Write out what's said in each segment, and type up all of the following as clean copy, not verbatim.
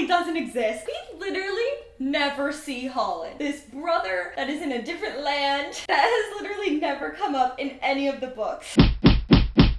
probably doesn't exist. We literally never see HOLLIN. This brother that is in a different land that has literally never come up in any of the books.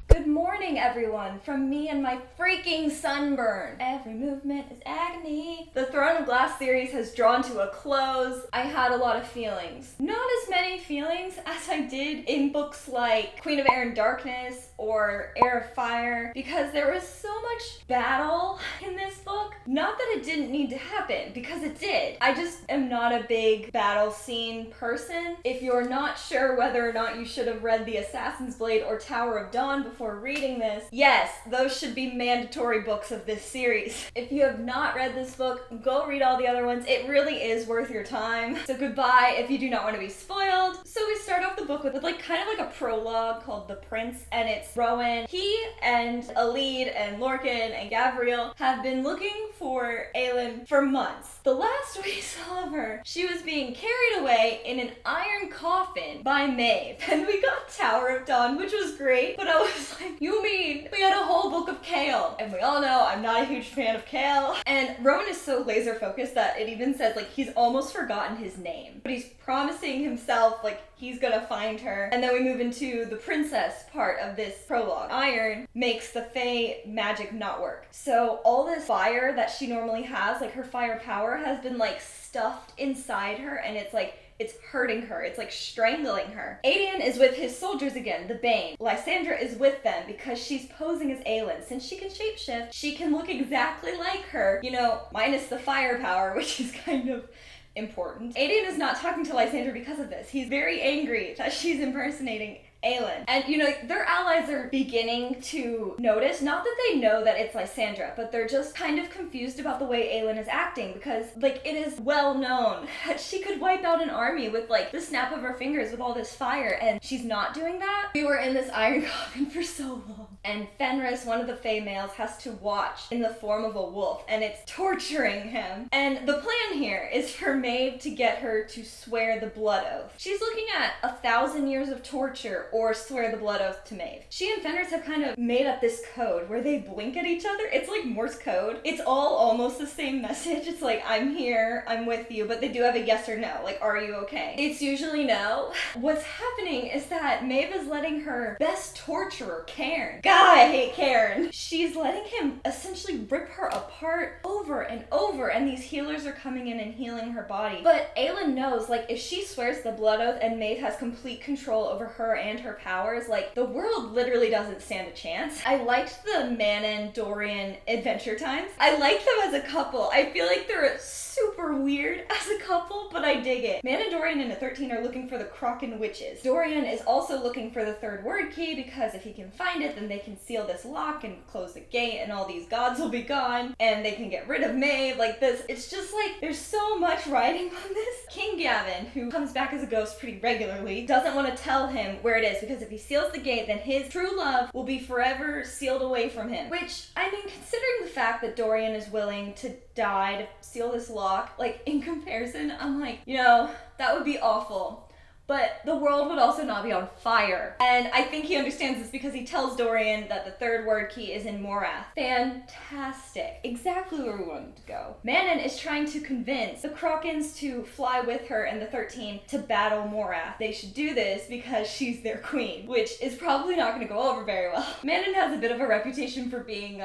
Good morning, everyone, from me and my freaking sunburn. Every movement is agony. The Throne of Glass series has drawn to a close. I had a lot of feelings. Not as many feelings as I did in books like Queen of Air and Darkness or Heir of Fire, because there was so much battle in this book. Not that it didn't need to happen, because it did. I just am not a big battle scene person. If you're not sure whether or not you should have read The Assassin's Blade or Tower of Dawn before reading this, yes, those should be mandatory books of this series. If you have not read this book, go read all the other ones. It really is worth your time. So goodbye if you do not want to be spoiled. So we start off the book with kind of a prologue called The Prince, and it's Rowan. He and Alid and Lorcan and Gabriel have been looking for Aelin for months. The last we saw of her, she was being carried away in an iron coffin by Maeve. And we got Tower of Dawn, which was great, but I was like, you mean we had a whole book of Kale? And we all know I'm not a huge fan of Kale. And Rowan is so laser focused that it even says he's almost forgotten his name, but he's promising himself he's gonna find her. And then we move into the princess part of this prologue. Iron makes the Fae magic not work. So all this fire that she normally has, her fire power, has been stuffed inside her, and it's hurting her. It's strangling her. Aedion is with his soldiers again, the Bane. Lysandra is with them because she's posing as Aelin. Since she can shapeshift, she can look exactly like her, minus the firepower, which is kind of important. Aedion is not talking to Lysandra because of this. He's very angry that she's impersonating Aelin. And their allies are beginning to notice, not that they know that it's Lysandra, but they're just kind of confused about the way Aelin is acting, because it is well known that she could wipe out an army with the snap of her fingers with all this fire, and she's not doing that. We were in this iron coffin for so long, and Fenris, one of the Fae males, has to watch in the form of a wolf, and it's torturing him. And the plan here is for Maeve to get her to swear the blood oath. She's looking at 1,000 years of torture or swear the blood oath to Maeve. She and Fenris have kind of made up this code where they blink at each other. It's like Morse code. It's all almost the same message. It's I'm here, I'm with you, but they do have a yes or no. Are you okay? It's usually no. What's happening is that Maeve is letting her best torturer, Cairn. God, I hate Cairn. She's letting him essentially rip her apart over and over, and these healers are coming in and healing her body. But Aelin knows, if she swears the blood oath and Maeve has complete control over her and her powers, the world literally doesn't stand a chance. I liked the Manon Dorian Adventure Times. I like them as a couple. I feel like they're super weird as a couple, but I dig it. Manon, Dorian, and the 13 are looking for the Kraken witches. Dorian is also looking for the third word key, because if he can find it, then they can seal this lock and close the gate, and all these gods will be gone, and they can get rid of Maeve. It's just there's so much riding on this. King Gavin, who comes back as a ghost pretty regularly, doesn't want to tell him where it is, because if he seals the gate, then his true love will be forever sealed away from him. Which, considering the fact that Dorian is willing to die to seal this lock, in comparison, I'm that would be awful. But the world would also not be on fire. And I think he understands this because he tells Dorian that the third word key is in Morath. Fantastic. Exactly where we wanted to go. Manon is trying to convince the Krakens to fly with her and the 13 to battle Morath. They should do this because she's their queen, which is probably not going to go over very well. Manon has a bit of a reputation for being,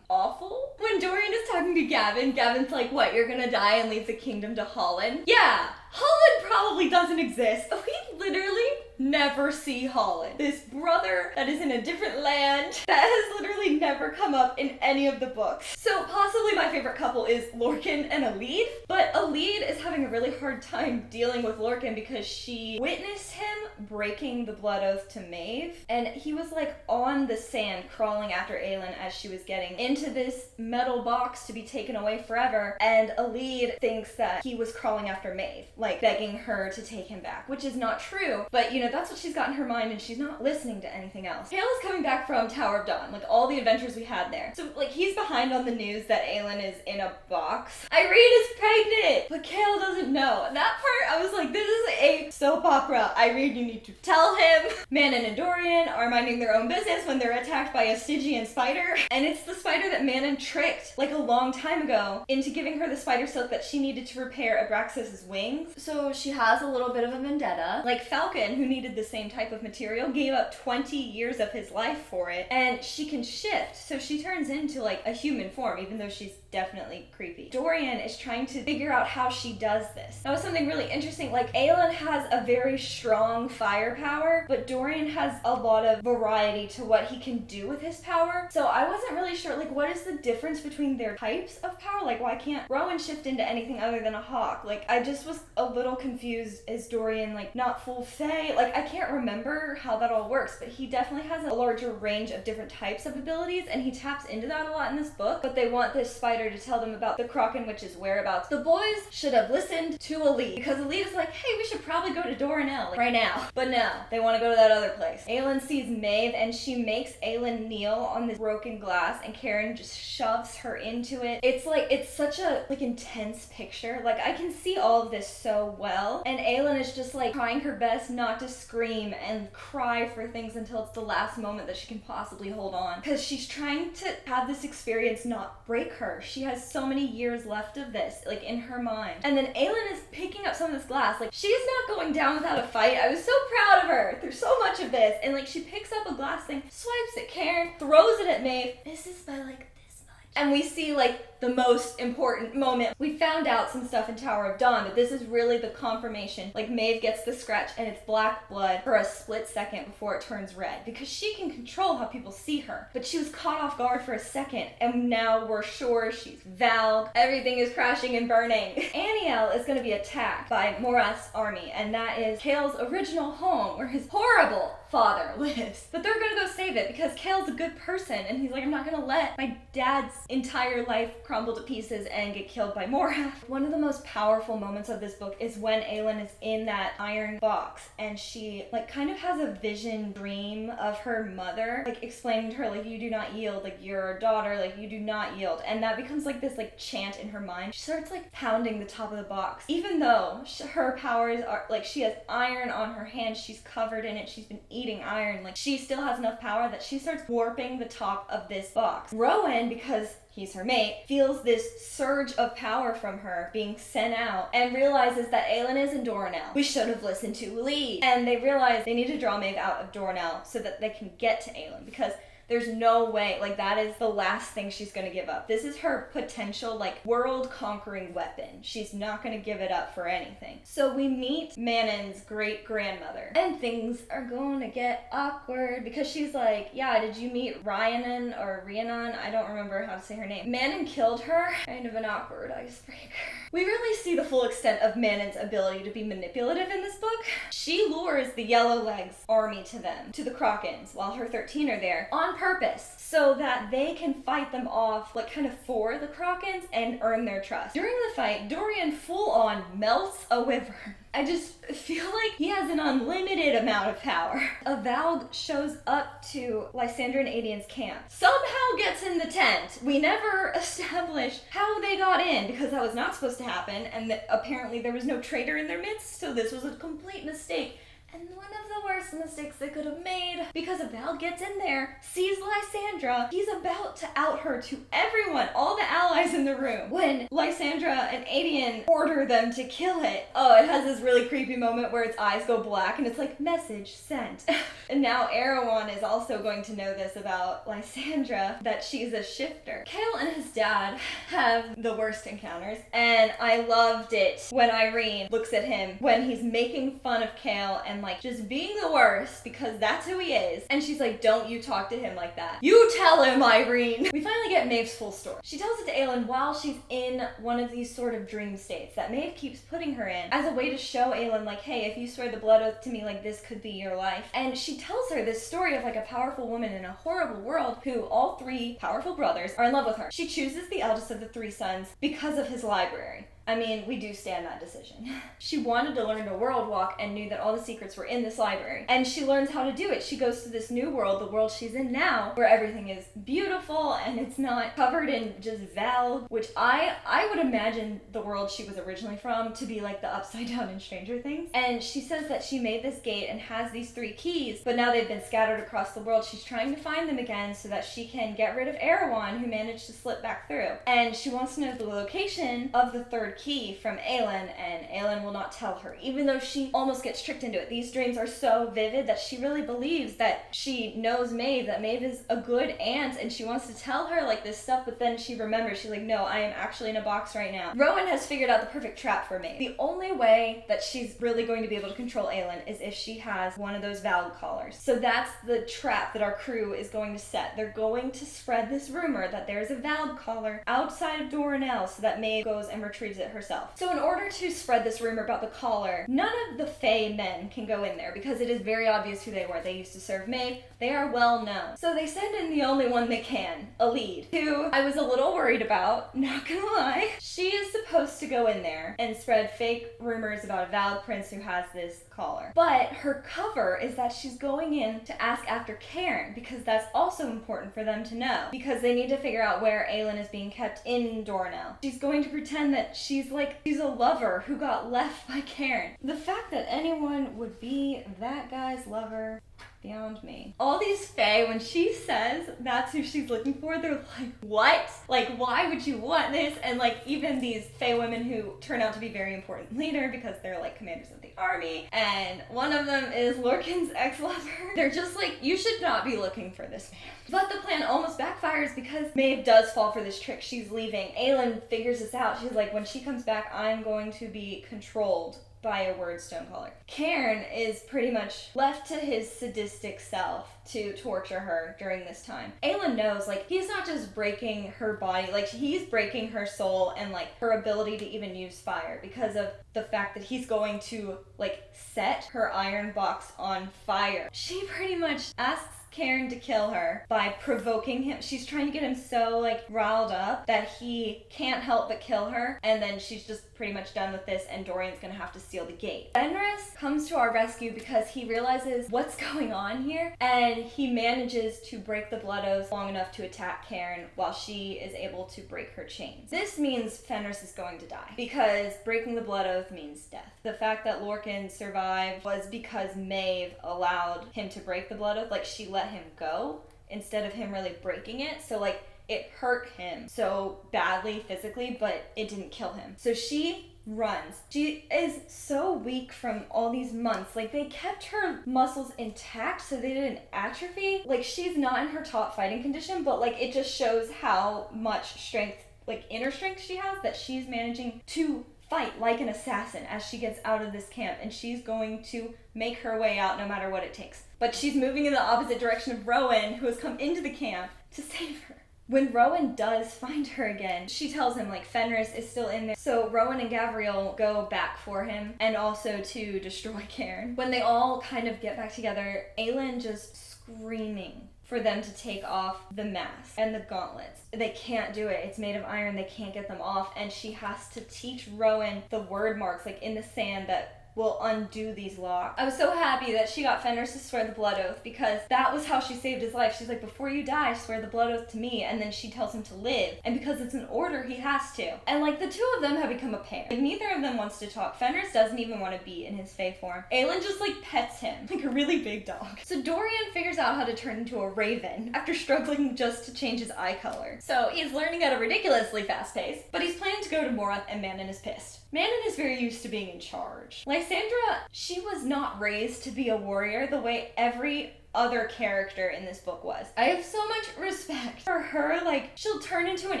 awful. When Dorian is talking to Gavin, Gavin's what, you're gonna die and leave the kingdom to HOLLIN? Yeah! HOLLIN probably doesn't exist. We literally never see HOLLIN. This brother that is in a different land that has literally never come up in any of the books. So possibly my favorite couple is Lorcan and Alid, but Alid is having a really hard time dealing with Lorcan because she witnessed him breaking the blood oath to Maeve, and he was on the sand crawling after Aelin as she was getting into this metal box to be taken away forever, and Alid thinks that he was crawling after Maeve, begging her to take him back, which is not true, but know, that's what she's got in her mind, and she's not listening to anything else. Kale is coming back from Tower of Dawn, like all the adventures we had there. So like he's behind on the news that Aelin is in a box. Irene is pregnant, but Kale doesn't know. That part, I was like, this is a soap opera. Irene, you need to tell him. Manon and Dorian are minding their own business when they're attacked by a Stygian spider. And it's the spider that Manon tricked like a long time ago into giving her the spider silk that she needed to repair Abraxas's wings. So she has a little bit of a vendetta. Like Falcon, who needed the same type of material, gave up 20 years of his life for it. And she can shift, so she turns into like a human form, even though she's definitely creepy. Dorian is trying to figure out how she does this. That was something really interesting. Like Aelin has a very strong firepower, but Dorian has a lot of variety to what he can do with his power. So I wasn't really sure, like, what is the difference between their types of power? Like, why can't Rowan shift into anything other than a hawk? Like, I just was a little confused. Is Dorian like not full fae? Like, I can't remember how that all works, but he definitely has a larger range of different types of abilities, and he taps into that a lot in this book. But they want this spider to tell them about the Kraken Witch's whereabouts. The boys should have listened to Elite, because Elite is like, hey, we should probably go to Doranel, like, right now. But no, they want to go to that other place. Aelin sees Maeve, and she makes Aelin kneel on this broken glass, and Karen just shoves her into it. It's like, it's such a like intense picture. Like, I can see all of this so well, and Aelin is just like trying her best not to scream and cry for things until it's the last moment that she can possibly hold on, because she's trying to have this experience not break her. She has so many years left of this, like, in her mind. And then Aelin is picking up some of this glass. Like, she's not going down without a fight. I was so proud of her through so much of this. And like, she picks up a glass thing, swipes at Karen, throws it at Maeve. This is by like this much. And we see like the most important moment. We found out some stuff in Tower of Dawn, but this is really the confirmation. Like, Maeve gets the scratch and it's black blood for a split second before it turns red, because she can control how people see her. But she was caught off guard for a second, and now we're sure she's Val. Everything is crashing and burning. Aniel is going to be attacked by Maas' army, and that is Kale's original home, where his horrible father lives. But they're going to go save it, because Kale's a good person, and he's like, I'm not going to let my dad's entire life crumble to pieces and get killed by Morath. One of the most powerful moments of this book is when Aelin is in that iron box, and she like kind of has a vision dream of her mother, like explaining to her, like, you do not yield, like, you're a daughter, like, you do not yield. And that becomes like this like chant in her mind. She starts like pounding the top of the box, even though her powers are like, she has iron on her hands, she's covered in it, she's been eating iron, like, she still has enough power that she starts warping the top of this box. Rowan, because he's her mate, feels this surge of power from her being sent out and realizes that Aelin is in Doranel. We should have listened to Lee. And they realize they need to draw Maeve out of Doranel so that they can get to Aelin, because there's no way, like, that is the last thing she's gonna give up. This is her potential, like, world-conquering weapon. She's not gonna give it up for anything. So we meet Manon's great-grandmother, and things are going to get awkward, because she's like, yeah, did you meet Rhiannon or Rhiannon? I don't remember how to say her name. Manon killed her. Kind of an awkward icebreaker. We really see the full extent of Manon's ability to be manipulative in this book. She lures the Yellowlegs army to them, to the Krakens, while her 13 are there, on purpose, so that they can fight them off, like, kind of for the Krakens and earn their trust. During the fight, Dorian full-on melts a wyvern. I just feel like he has an unlimited amount of power. Avowed shows up to Lysandra and Adian's camp. Somehow gets in the tent. We never established how they got in, because that was not supposed to happen, and apparently there was no traitor in their midst, so this was a complete mistake. And one of the worst mistakes they could have made, because Avowed gets in there, sees Lysandra, he's about to out her to everyone, all the allies in the room, when Lysandra and Adian order them to kill it. Oh, it has this really creepy moment where its eyes go black and it's like, message sent. And now Erewhon is also going to know this about Lysandra, that she's a shifter. Kale and his dad have the worst encounters, and I loved it when Irene looks at him when he's making fun of Kale and like just being the worst, because that's who he is. And she's like, don't you talk to him like that. You tell him, Irene. We finally get Maeve's full story. She tells it to Aelin while she's in one of these sort of dream states that Maeve keeps putting her in as a way to show Aelin, like, hey, if you swear the blood oath to me, like, this could be your life. And she tells her this story of like a powerful woman in a horrible world who all three powerful brothers are in love with her. She chooses the eldest of the three sons because of his library. I mean, we do stand that decision. She wanted to learn to world walk and knew that all the secrets were in this library. And she learns how to do it. She goes to this new world, the world she's in now, where everything is beautiful and it's not covered in just valve, which I would imagine the world she was originally from to be like the Upside Down in Stranger Things. And she says that she made this gate and has these 3 keys, but now they've been scattered across the world. She's trying to find them again so that she can get rid of Erewhon, who managed to slip back through. And she wants to know the location of the 3rd key from Aelin, and Aelin will not tell her, even though she almost gets tricked into it. These dreams are so vivid that she really believes that she knows Maeve, that Maeve is a good aunt, and she wants to tell her like this stuff, but then she remembers, she's like, no, I am actually in a box right now. Rowan has figured out the perfect trap for Maeve. The only way that she's really going to be able to control Aelin is if she has one of those valve collars. So that's the trap that our crew is going to set. They're going to spread this rumor that there's a valve collar outside of Doranel so that Maeve goes and retrieves it herself. So in order to spread this rumor about the collar, none of the Fae men can go in there because it is very obvious who they were. They used to serve Maeve. They are well known. So they send in the only one they can, a lead, who I was a little worried about, not gonna lie. She is supposed to go in there and spread fake rumors about a valve prince who has this collar. But her cover is that she's going in to ask after Cairn, because that's also important for them to know, because they need to figure out where Aelin is being kept in Doranel. She's going to pretend that she's a lover who got left by Cairn. The fact that anyone would be that guy's lover, beyond me. All these Fae, when she says that's who she's looking for, they're like, what? Like, why would you want this? And like, even these Fae women who turn out to be very important later because they're like commanders of the army, and one of them is Lorcan's ex-lover. They're just like, you should not be looking for this man. But the plan almost backfires because Maeve does fall for this trick. She's leaving. Aelin figures this out. She's like, when she comes back, I'm going to be controlled by a word stone collar. Cairn is pretty much left to his sadistic self to torture her during this time. Aelin knows, like, he's not just breaking her body, like, he's breaking her soul and, like, her ability to even use fire because of the fact that he's going to, like, set her iron box on fire. She pretty much asks Cairn to kill her by provoking him. She's trying to get him so like riled up that he can't help but kill her, and then she's just pretty much done with this, and Dorian's gonna have to seal the gate. Fenris comes to our rescue because he realizes what's going on here, and he manages to break the blood oath long enough to attack Cairn while she is able to break her chains. This means Fenris is going to die because breaking the blood oath means death. The fact that Lorcan survived was because Maeve allowed him to break the blood oath, like she let him go instead of him really breaking it. So like it hurt him so badly physically, but it didn't kill him. So she runs. She is so weak from all these months. Like, they kept her muscles intact so they didn't atrophy. Like, she's not in her top fighting condition, but like it just shows how much strength, like inner strength she has, that she's managing to fight like an assassin as she gets out of this camp, and she's going to make her way out no matter what it takes. But she's moving in the opposite direction of Rowan, who has come into the camp to save her. When Rowan does find her again, she tells him, like, Fenris is still in there. So Rowan and Gavriel go back for him, and also to destroy Cairn. When they all kind of get back together, Aelin just screaming for them to take off the mask and the gauntlets. They can't do it. It's made of iron. They can't get them off. And she has to teach Rowan the word marks, like in the sand, that will undo these locks. I was so happy that she got Fenris to swear the blood oath, because that was how she saved his life. She's like, before you die, swear the blood oath to me, and then she tells him to live. And because it's an order, he has to. And like, the two of them have become a pair. Like, neither of them wants to talk. Fenris doesn't even want to be in his Fae form. Aelin just like pets him, like a really big dog. So Dorian figures out how to turn into a raven after struggling just to change his eye color. So he's learning at a ridiculously fast pace, but he's planning to go to Morath, and Manon is pissed. Manon is very used to being in charge. Lysandra, she was not raised to be a warrior the way every other character in this book was. I have so much respect for her. Like, she'll turn into an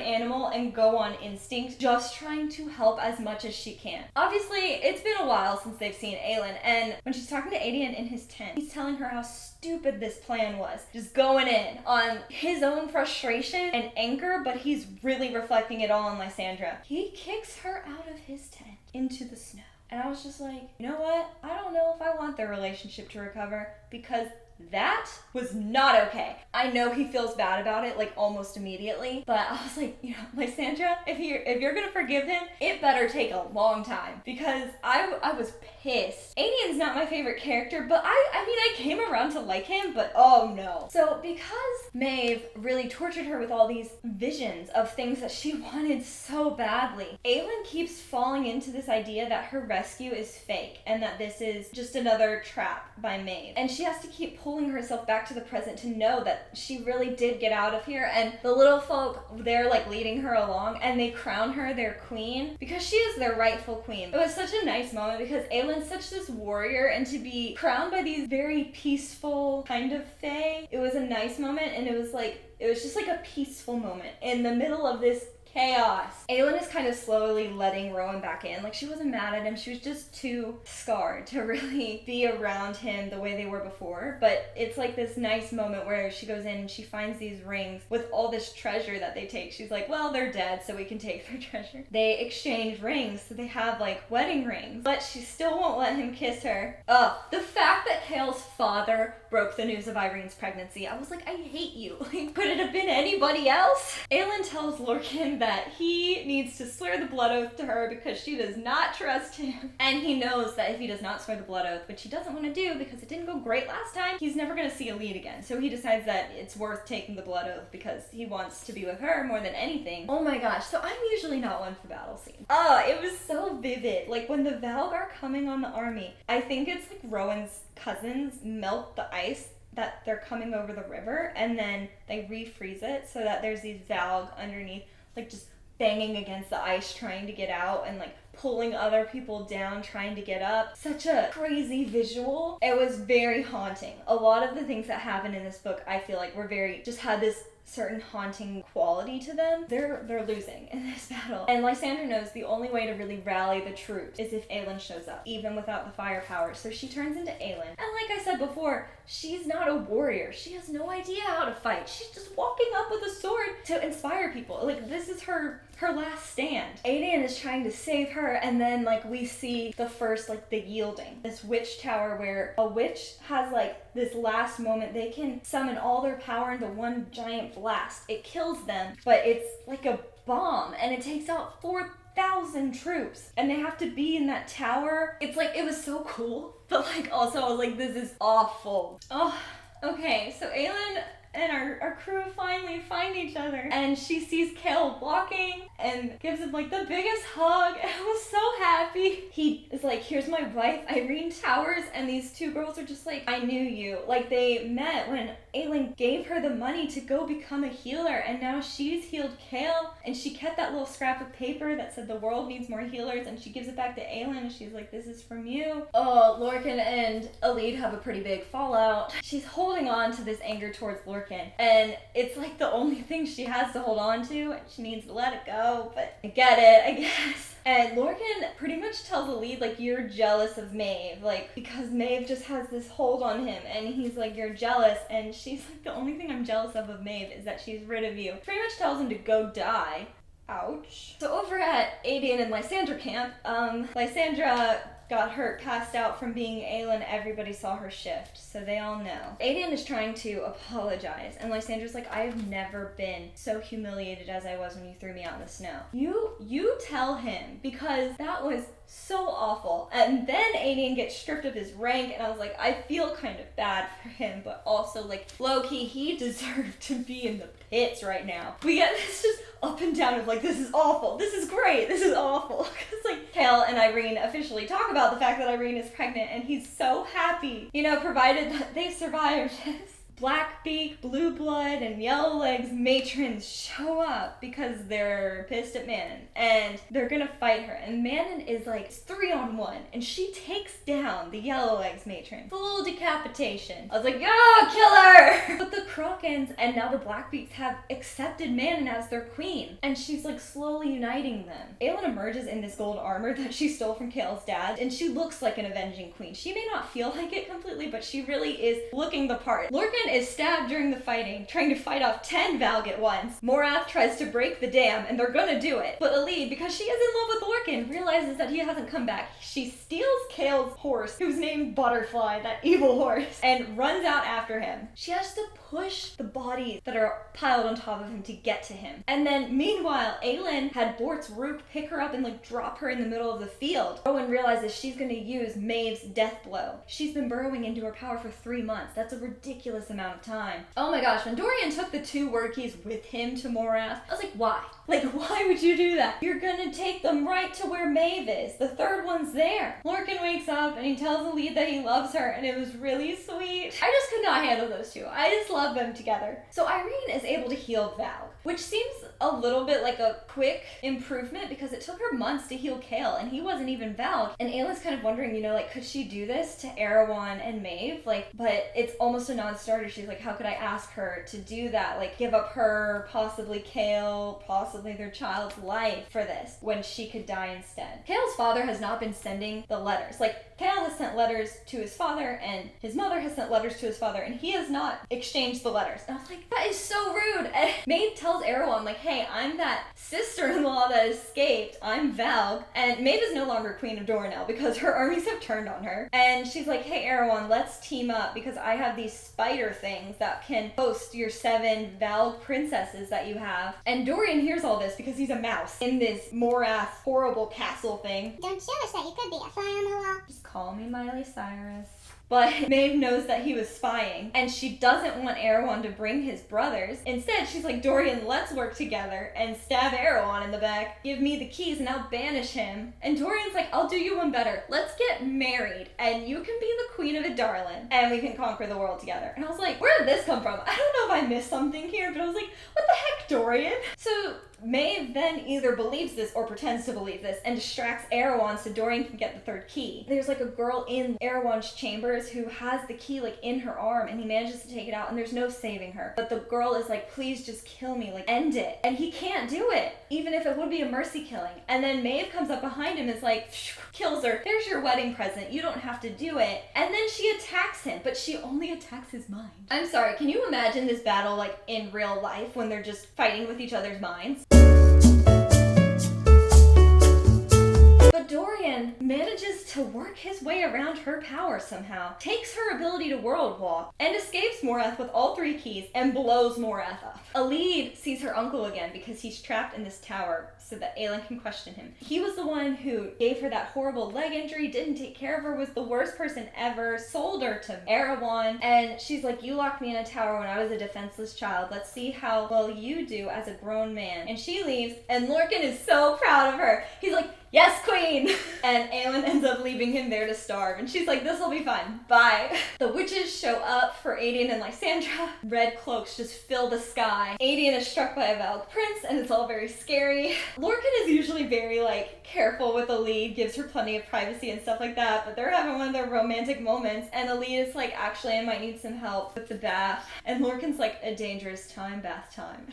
animal and go on instinct, just trying to help as much as she can. Obviously, it's been a while since they've seen Aelin, and when she's talking to Adian in his tent, he's telling her how stupid this plan was. Just going in on his own frustration and anger, but he's really reflecting it all on Lysandra. He kicks her out of his tent into the snow. And I was just like, you know what? I don't know if I want their relationship to recover, because that was not okay. I know he feels bad about it, like almost immediately, but I was like, you know, Lysandra, if you're gonna forgive him, it better take a long time, because I was pissed. Aedian's not my favorite character, but I mean, I came around to like him, but oh no. So because Maeve really tortured her with all these visions of things that she wanted so badly, Aelin keeps falling into this idea that her rescue is fake and that this is just another trap by Maeve. And she has to keep pulling herself back to the present to know that she really did get out of here, and the little folk, they're like leading her along, and they crown her their queen because she is their rightful queen. It was such a nice moment because Aelin's such this warrior, and to be crowned by these very peaceful kind of fae, it was a nice moment, and it was just like a peaceful moment in the middle of this chaos. Aelin is kind of slowly letting Rowan back in. Like, she wasn't mad at him, she was just too scarred to really be around him the way they were before. But it's like this nice moment where she goes in and she finds these rings with all this treasure that they take. She's like, well, they're dead, so we can take their treasure. They exchange rings, so they have like wedding rings, but she still won't let him kiss her. The fact that Kale's father broke the news of Irene's pregnancy, I was like, I hate you. Like, could it have been anybody else? Aelin tells Lorcan that he needs to swear the blood oath to her because she does not trust him. And he knows that if he does not swear the blood oath, which he doesn't want to do because it didn't go great last time, he's never going to see Elide again. So he decides that it's worth taking the blood oath because he wants to be with her more than anything. Oh my gosh, so I'm usually not one for battle scenes. It was so vivid. Like, when the Valg are coming on the army, I think it's like Rowan's cousins melt the ice that they're coming over the river, and then they refreeze it so that there's these Valg underneath, like just banging against the ice trying to get out, and like pulling other people down trying to get up. Such a crazy visual. It was very haunting. A lot of the things that happen in this book, I feel like, were just had this certain haunting quality to them. They're losing in this battle. And Lysandra knows the only way to really rally the troops is if Aelin shows up, even without the firepower. So she turns into Aelin. And like I said before, she's not a warrior. She has no idea how to fight. She's just walking up with a sword to inspire people. Like, this is her last stand. Aedian is trying to save her, and then like we see the first, like, the yielding. This witch tower where a witch has like this last moment. They can summon all their power into one giant blast. It kills them, but it's like a bomb, and it takes out 4,000 troops, and they have to be in that tower. It's like, it was so cool, but like also I was like, this is awful. Oh, okay, so Aelin and our crew finally find each other, and she sees Kale walking and gives him like the biggest hug, and I was so happy. He is like, here's my wife, Irene Towers, and these two girls are just like, I knew you. Like, they met when Aelin gave her the money to go become a healer, and now she's healed Kale, and she kept that little scrap of paper that said the world needs more healers, and she gives it back to Aelin, and she's like, this is from you. Oh, Lorcan and Elide have a pretty big fallout. She's holding on to this anger towards Lorcan, and it's like the only thing she has to hold on to, and she needs to let it go, but I get it, I guess. And Lorcan pretty much tells Elide, like, you're jealous of Maeve, like, because Maeve just has this hold on him, and he's like, you're jealous, and she's like, the only thing I'm jealous of Maeve is that she's rid of you. Pretty much tells him to go die. Ouch. So over at Aedian and Lysandra camp, Lysandra got hurt, passed out from being Aelin. Everybody saw her shift, so they all know. Aedian is trying to apologize, and Lysandra's like, I've never been so humiliated as I was when you threw me out in the snow. You tell him, because that was so awful. And then Aedian gets stripped of his rank, and I was like, I feel kind of bad for him, but also like, low-key, he deserved to be in the pits right now. We get this just up and down of like, this is awful, this is great, this is awful. Because like, Kale and Irene officially talk about the fact that Irene is pregnant, and he's so happy, you know, provided that they survived this. Blackbeak, Blue Blood, and Yellowlegs matrons show up because they're pissed at Manon, and they're gonna fight her, and Manon is like 3-on-1, and she takes down the Yellowlegs matron. Full decapitation. I was like, oh, kill her! But the Krakens and now the Blackbeaks have accepted Manon as their queen, and she's like slowly uniting them. Aelin emerges in this gold armor that she stole from Kale's dad, and she looks like an avenging queen. She may not feel like it completely, but she really is looking the part. Lorcan Dorian is stabbed during the fighting, trying to fight off 10 Valg at once. Morath tries to break the dam, and they're gonna do it. But Elide, because she is in love with LORCAN, realizes that he hasn't come back. She steals Kale's horse, who's named Butterfly, that evil horse, and runs out after him. She has to push the bodies that are piled on top of him to get to him. And then, meanwhile, Aelin had Bort's Rook pick her up and drop her in the middle of the field. Rowan realizes she's gonna use Maeve's death blow. She's been burrowing into her power for 3 months. That's a ridiculous amount of time. Oh my gosh, when Dorian took the 2 word keys with him to Morath, I was like, why? Why would you do that? You're gonna take them right to where Maeve is. The 3rd one's there. Lorcan wakes up and he tells Elide that he loves her, and it was really sweet. I just could not handle those 2. I just love them together. So Irene is able to heal Valg, which seems a little bit like a quick improvement because it took her months to heal Kale, and he wasn't even Valg. And Aelin's kind of wondering, could she do this to Erewhon and Maeve? But it's almost a non-starter. She's like, how could I ask her to do that? Give up her, possibly Kale, possibly their child's life for this, when she could die instead. Kale's father has not been sending the letters. Kale has sent letters to his father, and his mother has sent letters to his father, and he has not exchanged the letters. And I was like, that is so rude. And Maeve tells Erewhon, hey, I'm that sister-in-law that escaped. I'm Valg. And Maeve is no longer Queen of Dor now because her armies have turned on her. And she's like, hey, Erewhon, let's team up because I have these spider things that can host your 7 Valg princesses that you have. And Dorian hears all this because he's a mouse in this Morath horrible castle thing. Don't show us that you could be a fly on the wall. Just call me Miley Cyrus. But Maeve knows that he was spying, and she doesn't want Erewhon to bring his brothers. Instead, she's like, Dorian, let's work together and stab Erewhon in the back. Give me the keys and I'll banish him. And Dorian's like, I'll do you one better. Let's get married, and you can be the queen of Adarlan, and we can conquer the world together. And I was like, where did this come from? I don't know if I missed something here, but I was like, what the heck, Dorian? So Maeve then either believes this or pretends to believe this and distracts Erewhon so Dorian can get the 3rd key. There's a girl in Erewhon's chambers who has the key in her arm, and he manages to take it out, and there's no saving her. But the girl is like, please just kill me, end it. And he can't do it, even if it would be a mercy killing. And then Maeve comes up behind him and is kills her. There's your wedding present. You don't have to do it. And then she attacks him, but she only attacks his mind. I'm sorry, can you imagine this battle in real life when they're just fighting with each other's minds? But Dorian manages to work his way around her power somehow, takes her ability to world walk, and escapes Morath with all 3 keys and blows Morath up. Elide sees her uncle again because he's trapped in this tower so that Aelin can question him. He was the one who gave her that horrible leg injury, didn't take care of her, was the worst person ever, sold her to Erewhon, and she's like, you locked me in a tower when I was a defenseless child. Let's see how well you do as a grown man. And she leaves, and Lorcan is so proud of her. He's like, yes, queen! And Aelin ends up leaving him there to starve. And she's like, this'll be fine. Bye. The witches show up for Aedion and Lysandra. Red cloaks just fill the sky. Aedion is struck by a Valg prince, and it's all very scary. Lorcan is usually very, careful with Elide, gives her plenty of privacy and stuff like that, but they're having one of their romantic moments, and Elide is like, actually, I might need some help with the bath. And Lorcan's like, a dangerous time, bath time.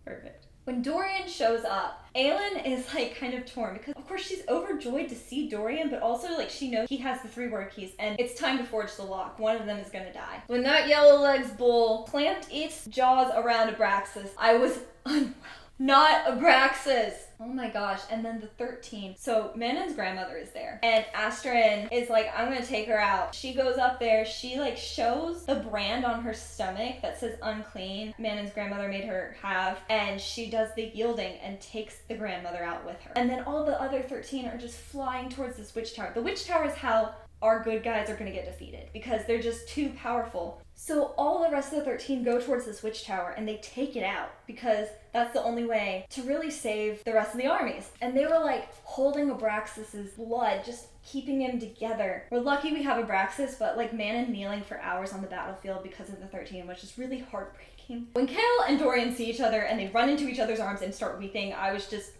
Perfect. When Dorian shows up, Aelin is kind of torn because of course she's overjoyed to see Dorian, but also she knows he has the 3 word keys and it's time to forge the lock. One of them is gonna die. When that yellow legs bull clamped its jaws around Abraxas, I was unwell. Not Abraxas! Oh my gosh, and then the 13. So Manon's grandmother is there, and Astrid is like, I'm gonna take her out. She goes up there, she shows the brand on her stomach that says unclean. Manon's grandmother made her have, and she does the yielding and takes the grandmother out with her. And then all the other 13 are just flying towards this witch tower. The witch tower is how our good guys are gonna get defeated because they're just too powerful. So all the rest of the 13 go towards this witch tower and they take it out because that's the only way to really save the rest of the armies. And they were holding Abraxas's blood, just keeping him together. We're lucky we have Abraxas, but Manon kneeling for hours on the battlefield because of the 13, which is really heartbreaking. When Kale and Dorian see each other and they run into each other's arms and start weeping, I was just,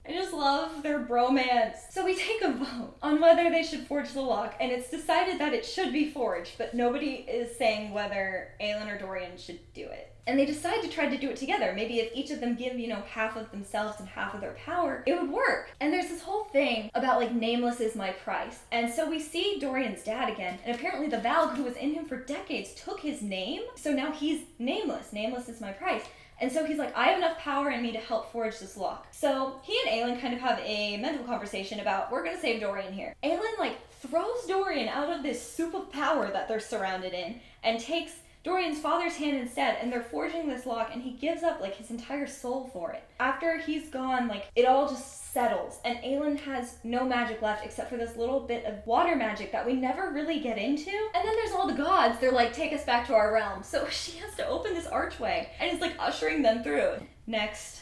I just love their bromance. So we take a vote on whether they should forge the lock, and it's decided that it should be forged, but nobody is saying whether Aelin or Dorian should do it. And they decide to try to do it together. Maybe if each of them give, half of themselves and half of their power, it would work. And there's this whole thing about, like, nameless is my price. And so we see Dorian's dad again, and apparently the Valg who was in him for decades took his name, so now he's nameless. Nameless is my price. And so he's like, I have enough power in me to help forge this lock. So he and Aelin kind of have a mental conversation about, we're gonna save Dorian here. Aelin, like, throws Dorian out of this soup of power that they're surrounded in, and takes Dorian's father's hand instead, and they're forging this lock, and he gives up, like, his entire soul for it. After he's gone, like, it all just settles, and Aelin has no magic left except for this little bit of water magic that we never really get into. And then there's all the gods. They're like, take us back to our realm. So she has to open this archway, and it's like ushering them through. Next.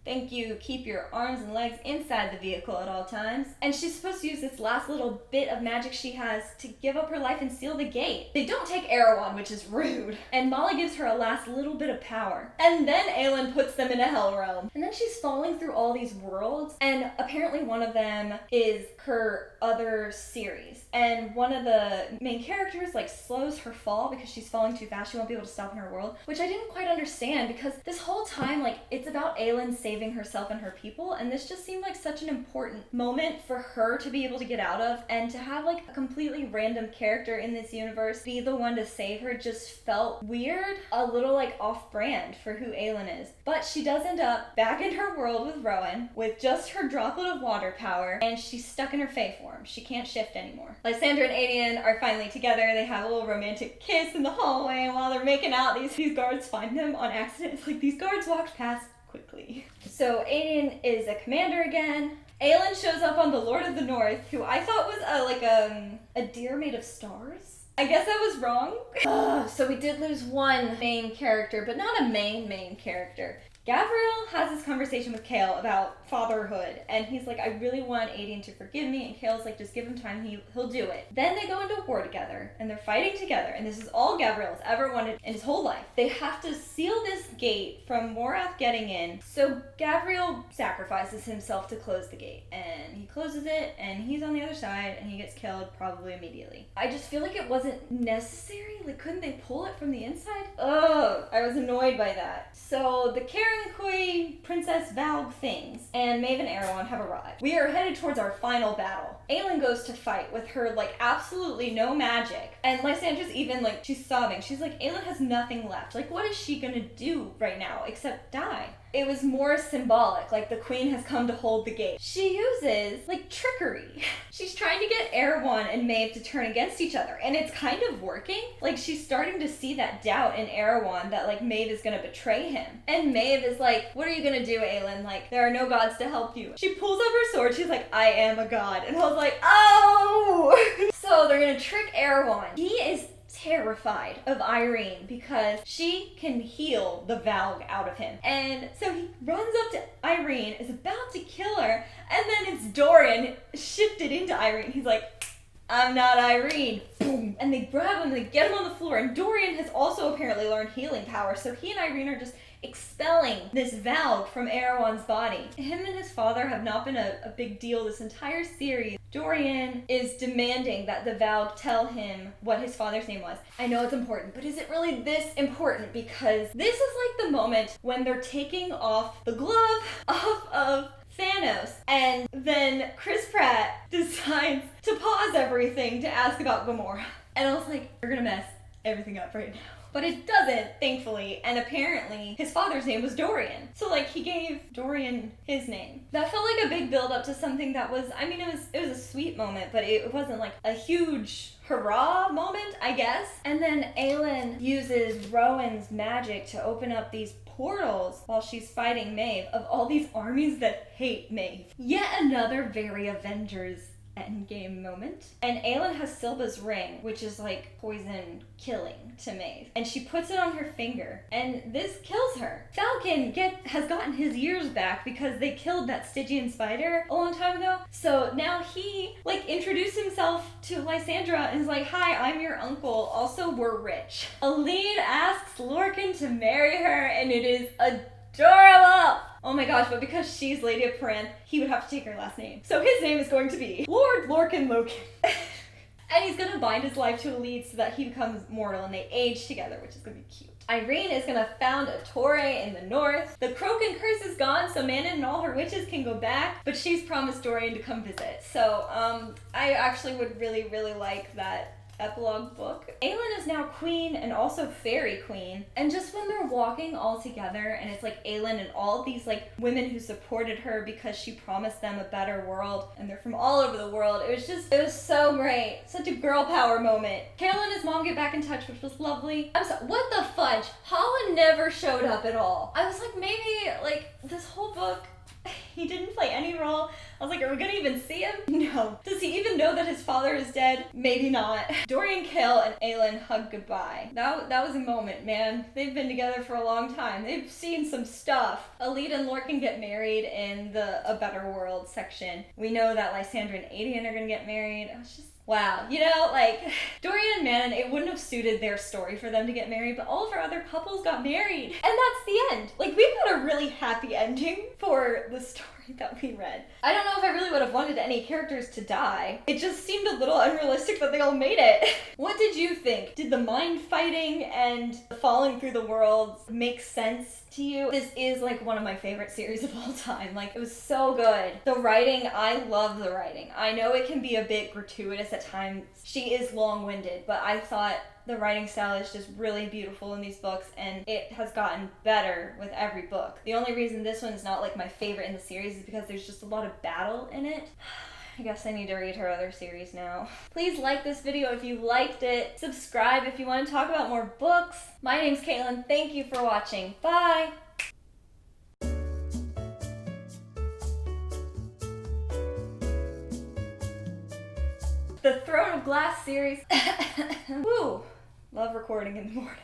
Thank you. Keep your arms and legs inside the vehicle at all times. And she's supposed to use this last little bit of magic she has to give up her life and seal the gate. They don't take Erewhon, which is rude. And Molly gives her a last little bit of power. And then Aelin puts them in a hell realm. And then she's falling through all these worlds. And apparently one of them is her other series. And one of the main characters, like, slows her fall because she's falling too fast. She won't be able to stop in her world. Which I didn't quite understand because this whole time, like, it's about Aelin saving herself and her people, and this just seemed like such an important moment for her to be able to get out of, and to have, like, a completely random character in this universe be the one to save her just felt weird, a little, like, off-brand for who Aelin is. But she does end up back in her world with Rowan, with just her droplet of water power, and she's stuck in her Fae form. She can't shift anymore. Lysandra and Aedion are finally together. They have a little romantic kiss in the hallway, and while they're making out, these guards find them on accident. It's like, these guards walked past quickly. So Aedion is a commander again. Aelin shows up on the Lord of the North, who I thought was a deer made of stars. I guess I was wrong. So we did lose one main character, but not a main character. Gabriel has this conversation with Kale about fatherhood, and he's like, I really want Aedion to forgive me, and Kale's like, just give him time, he'll do it. Then they go into war together, and they're fighting together, and this is all Gabriel's ever wanted in his whole life. They have to seal this gate from Morath getting in, so Gabriel sacrifices himself to close the gate, and he closes it, and he's on the other side, and he gets killed probably immediately. I just feel like it wasn't necessary. Like, couldn't they pull it from the inside? Ugh, I was annoyed by that. So the Karankoi Princess Valg things and Maeve and Erewhon have arrived. We are headed towards our final battle. Aelin goes to fight with her, like, absolutely no magic. And Lysandra's even, like, she's sobbing. She's like, Aelin has nothing left. Like, what is she gonna do right now except die? It was more symbolic, like the queen has come to hold the gate. She uses, like, trickery. She's trying to get Erewhon and Maeve to turn against each other, and it's kind of working. Like, she's starting to see that doubt in Erewhon that, like, Maeve is gonna betray him. And Maeve is like, what are you gonna do, Aelin? Like, there are no gods to help you. She pulls up her sword, she's like, I am a god. And I was like, oh! So they're gonna trick Erewhon. He is terrified of Irene because she can heal the Valg out of him. And so he runs up to Irene, is about to kill her, and then it's Dorian shifted into Irene. He's like, I'm not Irene. Boom. And they grab him, they get him on the floor, and Dorian has also apparently learned healing power, so he and Irene are just expelling this Valg from Erewhon's body. Him and his father have not been a big deal this entire series. Dorian is demanding that the Valg tell him what his father's name was. I know it's important, but is it really this important? Because this is like the moment when they're taking off the glove of Thanos, and then Chris Pratt decides to pause everything to ask about Gamora. And I was like, you're gonna mess everything up right now. But it doesn't, thankfully, and apparently his father's name was Dorian. So, like, he gave Dorian his name. That felt like a big build up to something that was, I mean, it was a sweet moment, but it wasn't like a huge hurrah moment, I guess. And then Aelin uses Rowan's magic to open up these portals while she's fighting Maeve of all these armies that hate Maeve. Yet another very Avengers Endgame moment. And Aelin has Silba's ring, which is like poison killing to Maeve. And she puts it on her finger, and this kills her. Falcon has gotten his years back because they killed that Stygian spider a long time ago. So now he, like, introduced himself to Lysandra and is like, hi, I'm your uncle. Also, we're rich. Aline asks Lorcan to marry her, and it is adorable. Oh my gosh, but because she's Lady of Panem, he would have to take her last name. So his name is going to be Lord Lorcan Locan. And he's gonna bind his life to a lead so that he becomes mortal and they age together, which is gonna be cute. Irene is gonna found a Torre in the north. The Croaken curse is gone, so Manon and all her witches can go back, but she's promised Dorian to come visit. So, I actually would really, really like that epilogue book. Aelin is now queen and also fairy queen. And just when they're walking all together and it's like Aelin and all of these like women who supported her because she promised them a better world and they're from all over the world. It was so great. Such a girl power moment. Carol and his mom get back in touch, which was lovely. I'm sorry, what the fudge? Hollin never showed up at all. I was like, maybe like this whole book he didn't play any role. I was like, are we gonna even see him? No. Does he even know that his father is dead? Maybe not. Dorian, Kale, and Aelin hug goodbye. That was a moment, man. They've been together for a long time. They've seen some stuff. Alita and Lorcan get married in the A Better World section. We know that Lysandra and Adian are gonna get married. I was just, wow. You know, like, Dorian and Manon, it wouldn't have suited their story for them to get married, but all of our other couples got married. And that's the end. Like, we've got a really happy ending for the story that we read. I don't know if I really would have wanted any characters to die. It just seemed a little unrealistic that they all made it. What did you think? Did the mind fighting and the falling through the worlds make sense to you? This is like one of my favorite series of all time. Like, it was so good. The writing, I love the writing. I know it can be a bit gratuitous at times. She is long-winded, but I thought the writing style is just really beautiful in these books, and it has gotten better with every book. The only reason this one is not like my favorite in the series is because there's just a lot of battle in it. I guess I need to read her other series now. Please like this video if you liked it. Subscribe if you want to talk about more books. My name's Katelyn. Thank you for watching. Bye! The Throne of Glass series. Woo! Love recording in the morning.